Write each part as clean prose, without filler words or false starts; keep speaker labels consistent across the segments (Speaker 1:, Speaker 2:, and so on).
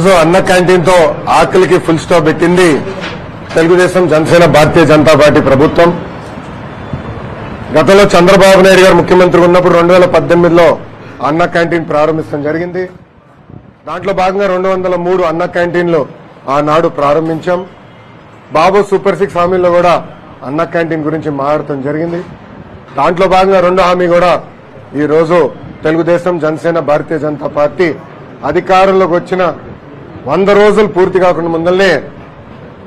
Speaker 1: ఈరోజు అన్న క్యాంటీన్ తో ఆకలికి ఫుల్ స్టాప్ పెట్టింది తెలుగుదేశం జనసేన భారతీయ జనతా పార్టీ ప్రభుత్వం. గతంలో చంద్రబాబు నాయుడు గారు ముఖ్యమంత్రి ఉన్నప్పుడు 2018లో అన్న క్యాంటీన్ ప్రారంభించడం జరిగింది. దాంట్లో భాగంగా 203 అన్న క్యాంటీన్లు ఆనాడు ప్రారంభించాం. బాబు సూపర్ 6 హామీల్లో కూడా అన్న క్యాంటీన్ గురించి మాట్లాడటం జరిగింది. దాంట్లో భాగంగా 2వ హామీ కూడా ఈ రోజు తెలుగుదేశం జనసేన భారతీయ జనతా పార్టీ అధికారంలోకి వచ్చిన 100 రోజులు పూర్తి కాకుండా ముందల్నే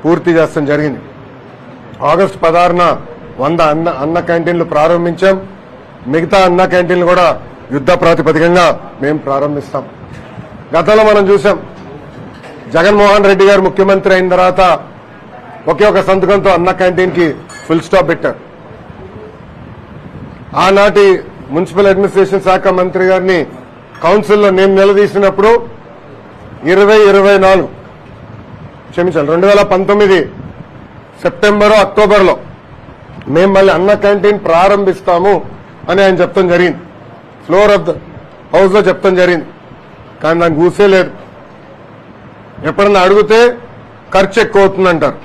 Speaker 1: పూర్తి చేస్తాం జరిగింది. ఆగస్టు 16న 100 అన్న క్యాంటీన్లు ప్రారంభించాం. మిగతా అన్న క్యాంటీన్లు కూడా యుద్ధ ప్రాతిపదికంగా మేము ప్రారంభిస్తాం. గతంలో మనం చూసాం, జగన్మోహన్ రెడ్డి గారు ముఖ్యమంత్రి అయిన తర్వాత ఒకే ఒక సంతకంతో అన్న క్యాంటీన్ కి ఫుల్ స్టాప్ పెట్టారు. ఆనాటి మున్సిపల్ అడ్మినిస్ట్రేషన్ శాఖ మంత్రి గారిని కౌన్సిల్లో నేను నిలదీసినప్పుడు 2019 సెప్టెంబర్ అక్టోబర్లో మేము మళ్ళీ అన్న క్యాంటీన్ ప్రారంభిస్తాము అని ఆయన చెప్తాం జరిగింది. ఫ్లోర్ ఆఫ్ ద హౌస్ లో చెప్తాం జరిగింది. కానీ నాకు ఊసే లేదు. ఎప్పుడన్నా అడిగితే ఖర్చు ఎక్కువ అవుతుందంటారు.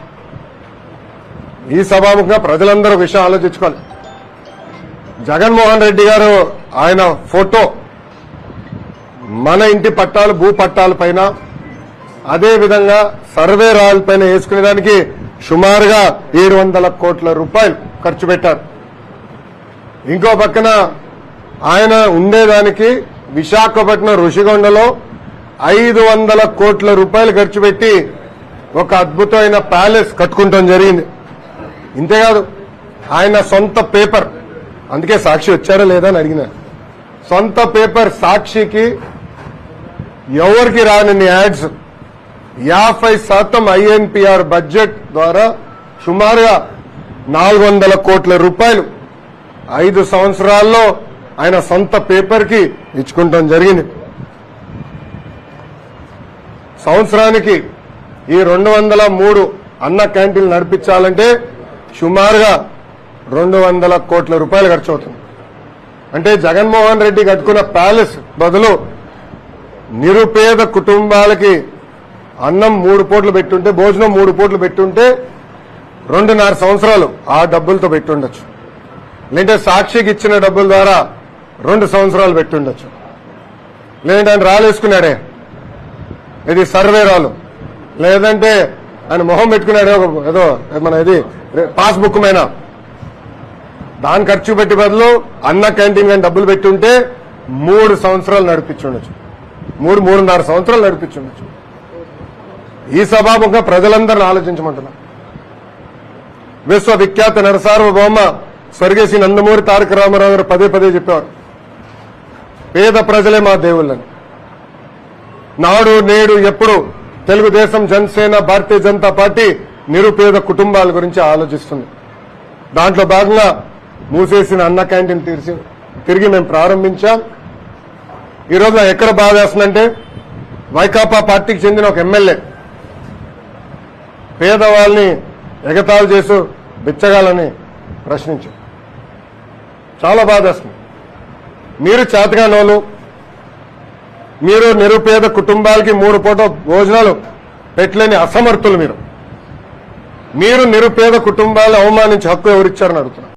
Speaker 1: ఈ సభాముఖంగా ప్రజలందరూ విషయం ఆలోచించుకోవాలి. జగన్మోహన్ రెడ్డి గారు ఆయన ఫోటో మన ఇంటి పట్టాలు భూ పట్టాల పైన అదేవిధంగా సర్వే రాళ్లపైన వేసుకునేదానికి సుమారుగా 700 కోట్ల రూపాయలు ఖర్చు పెట్టారు. ఇంకో పక్కన ఆయన ఉండేదానికి విశాఖపట్నం ఋషికొండలో 500 కోట్ల రూపాయలు ఖర్చు పెట్టి ఒక అద్భుతమైన ప్యాలెస్ కట్టుకుంటాం జరిగింది. ఇంతేకాదు, ఆయన సొంత పేపర్, అందుకే సాక్షి వచ్చారా లేదా అని అడిగిన, సొంత పేపర్ సాక్షికి ఎవరికి రాని యాడ్స్ 50% ఐఎన్పిఆర్ బడ్జెట్ ద్వారా సుమారుగా 400 కోట్ల రూపాయలు 5 సంవత్సరాల్లో ఆయన సొంత పేపర్ కి ఇచ్చుకుంటాం జరిగింది. సంవత్సరానికి ఈ 203 అన్న క్యాంటీన్లు నడిపించాలంటే సుమారుగా 200 కోట్ల రూపాయలు ఖర్చు అవుతుంది. అంటే జగన్మోహన్ రెడ్డి కట్టుకున్న ప్యాలెస్ బదులు నిరుపేద కుటుంబాలకి అన్నం 3 పూటలు పెట్టుంటే, భోజనం 3 పూటలు పెట్టుంటే 2.5 సంవత్సరాలు ఆ డబ్బులతో పెట్టుండొచ్చు. లేదంటే సాక్షికి ఇచ్చిన డబ్బుల ద్వారా 2 సంవత్సరాలు పెట్టుండొచ్చు. లేదంటే ఆయన రాలేసుకున్నాడే, ఇది సర్వే రాలు, లేదంటే ఆయన మొహం పెట్టుకున్నాడే ఏదో మన ఇది పాస్బుక్ మైన, దాని ఖర్చు పెట్టి బదులు అన్న క్యాంటీన్ కానీ డబ్బులు పెట్టుంటే 3 సంవత్సరాలు నడిపించుండొచ్చు, 3.5 సంవత్సరాలు నడిపించుండొచ్చు. ఈ సభాముఖంగా ప్రజలందరినీ ఆలోచించమంటున్నా. విశ్వవిఖ్యాత నరసార్వభౌమ స్వర్గీయ నందమూరి తారక రామారావు గారు పదే చెప్పేవారు, పేద ప్రజలే మా దేవుళ్ళని. నాడు నేడు ఎప్పుడు తెలుగుదేశం జనసేన భారతీయ జనతా పార్టీ నిరుపేద కుటుంబాల గురించి ఆలోచిస్తుంది. దాంట్లో భాగంగా మూసేసిన అన్న క్యాంటీన్ తిరిగి మేము ప్రారంభించాం. ఈరోజు నాకు ఎక్కడ బాధ వేస్తుందంటే, వైకాపా పార్టీకి చెందిన ఒక ఎమ్మెల్యే పేదవాళ్ళని ఎగతాళి చేస్తూ బిచ్చగాలని ప్రశ్నించారు. చాలా బాధ వేస్తుంది. మీరు చేతగానోళ్ళు, మీరు నిరుపేద కుటుంబాలకి 3 పూట భోజనాలు పెట్టలేని అసమర్థులు. మీరు నిరుపేద కుటుంబాలను అవమానించే హక్కు ఎవరిచ్చారని అడుగుతున్నారు.